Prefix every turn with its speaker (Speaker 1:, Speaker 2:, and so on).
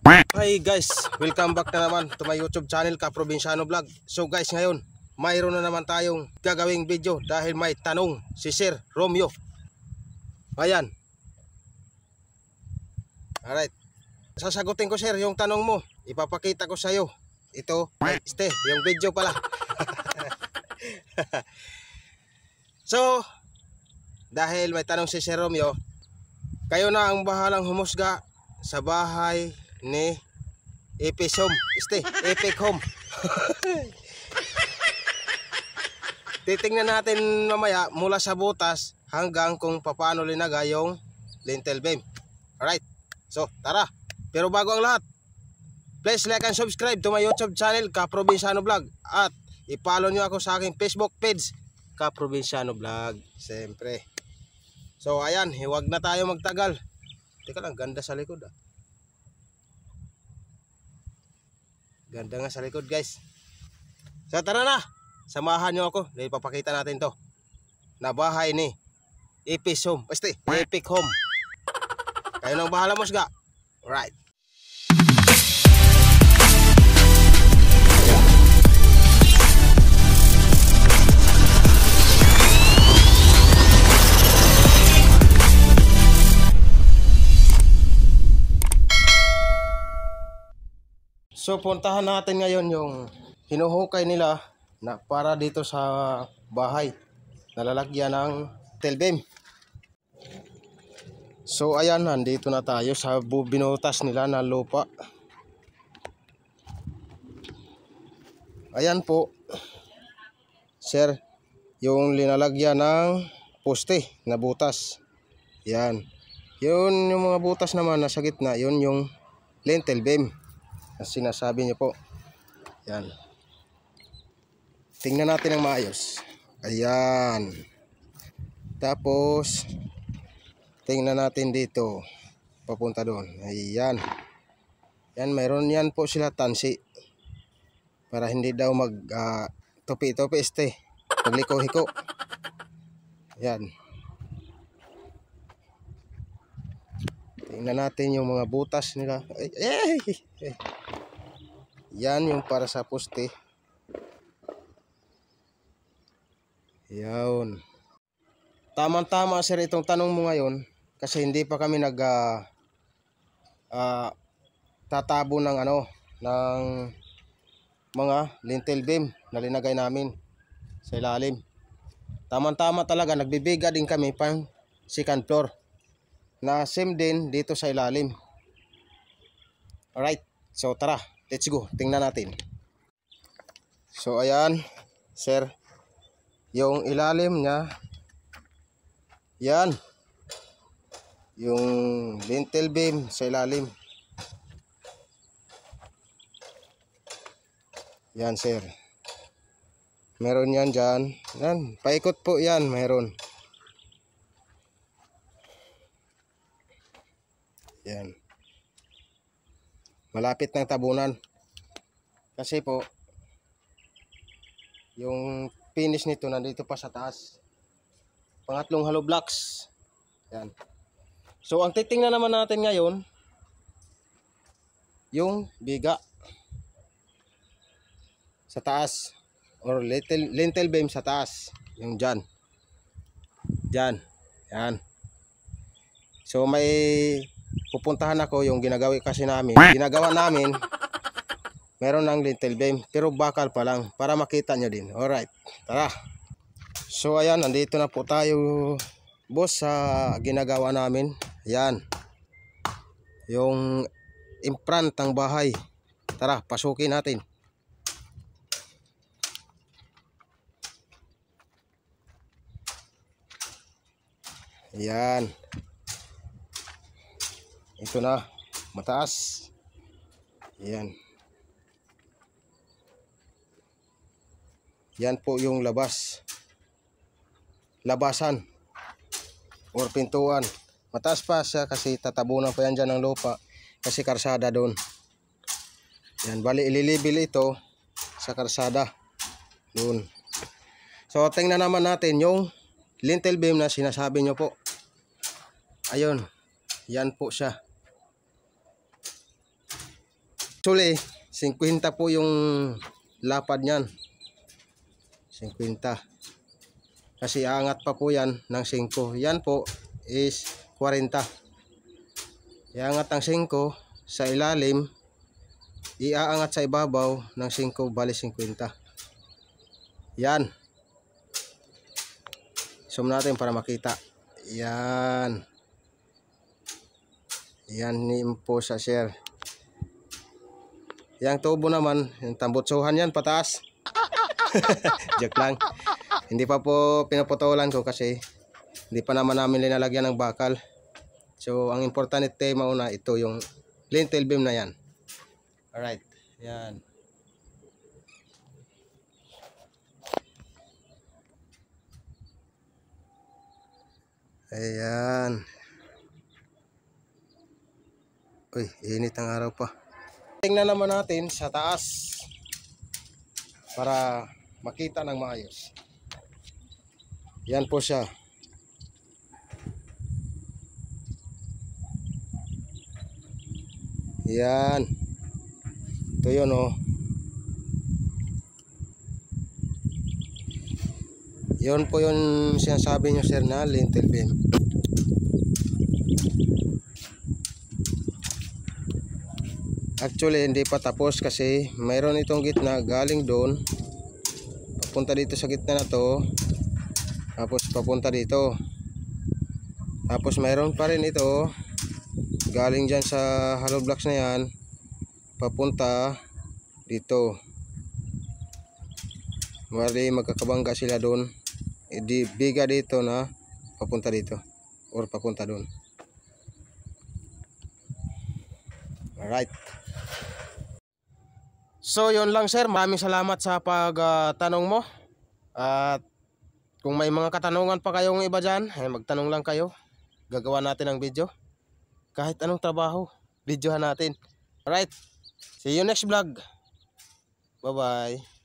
Speaker 1: Hi guys, welcome back na naman to my YouTube channel, Kaprobinsyano Vlog. So guys, ngayon mayroon na naman tayong gagawing video dahil may tanong si Sir Romeo. Ayan. Alright. Sasagutin ko sir yung tanong mo. Ipapakita ko sa iyo. Ito, yung video pala. So, dahil may tanong si Sir Romeo, kayo na ang bahalang humusga sa bahay ni Epic Home. Epic Home. Titingnan natin mamaya mula sa butas hanggang kung paano linagay yung lintel beam. Alright. So, tara. Pero bago ang lahat, please like and subscribe to my YouTube channel, Kaprobinsyano Vlog. At i-follow nyo ako sa aking Facebook page, Kaprobinsyano Vlog. Siyempre. So, ayan. Huwag na tayo magtagal. Teka lang, ganda sa likod ah. Ganda nga sa likod guys. So tara na, samahan nyo ako dahil papakita natin to na bahay ni Epic Home. Epic Home. Kayo nang bahala musga. Alright. So puntahan natin ngayon yung hinuhukay nila na para dito sa bahay na lalagyan ng lintel beam. So ayan, nandito na tayo sa binutas nila na lupa. Ayan po sir, yung linalagyan ng poste na butas. Yan. Yun yung mga butas naman nasa gitna, yun yung lintel beam na sinasabi niyo po. Yan. Tingnan natin ang maayos. Ayan. Tapos tingnan natin dito papunta doon. Ayan. Yan, mayroon yan po sila tansi para hindi daw mag tupi-tupi magliko-hiko. Yan. Tingnan natin yung mga butas nila. Yan yung para sa poste. Yan. Tama-tama sir itong tanong mo ngayon kasi hindi pa kami tatabo ng ng mga lintel beam na linagay namin sa ilalim. Tama-tama talaga, nagbibiga din kami pang second floor na same din dito sa ilalim. Alright, so tara, let's go, tingnan natin. So ayan sir, yung ilalim nya, yan yung lintel beam sa ilalim. Yan sir, meron yan dyan. Yan, paikot po yan, meron. Yan. Malapit ng tabunan. Kasi po yung finish nito nandito pa sa taas. Pangatlong hollow blocks. Yan. So ang titingnan naman natin ngayon yung biga sa taas or lintel beam sa taas. Yung dyan. Dyan. Yan. So may pupuntahan ako yung ginagawa namin meron ng lintel beam pero bakal pa lang para makita nyo din. Alright, tara. So ayan, nandito na po tayo boss sa ginagawa namin. Yan yung imprant ng bahay. Tara, pasukin natin. Yan. Ito na, mataas. Yan. Yan po yung labasan or pintuan. Mataas pa siya kasi tatabunan pa yan dyan ng lupa kasi karsada doon. Yan, bali ililibil ito sa karsada doon. So tingnan naman natin yung lintel beam na sinasabi nyo po. Ayun, yan po siya. Actually, 50 po yung lapad niyan. 50. Kasi aangat pa po yan ng 5. Yan po is 40. Iangat ng 5 sa ilalim, iaangat sa ibabaw ng 5, bali 50. Yan. Zoom natin para makita. Yan. Yan po sa share. Yang tubo naman, yung tambutsuhan yan pataas. Joke lang. Hindi pa po pinaputulan ko kasi hindi pa naman namin linalagyan ng bakal. So ang importante mauna ito yung lintel beam na yan. Alright. Yan. Ayan. Uy, init ang araw pa. Tingnan naman natin sa taas para makita ng maayos. Yan po siya. Yan. Ito yun oh. Yun po yung sinasabi nyo sir na lintel beam. Actually hindi pa tapos kasi mayroon itong gitna galing doon papunta dito sa gitna na to, tapos papunta dito, tapos mayroon pa rin ito galing dyan sa hollow blocks na yan papunta dito. Mali magkakabangga sila doon, di biga dito na papunta dito or papunta doon. Alright. So yun lang sir, maraming salamat sa pagtanong mo. At kung may mga katanungan pa kayong iba dyan, magtanong lang kayo. Gagawa natin ng video. Kahit anong trabaho, videohan natin. Alright, see you next vlog. Bye bye.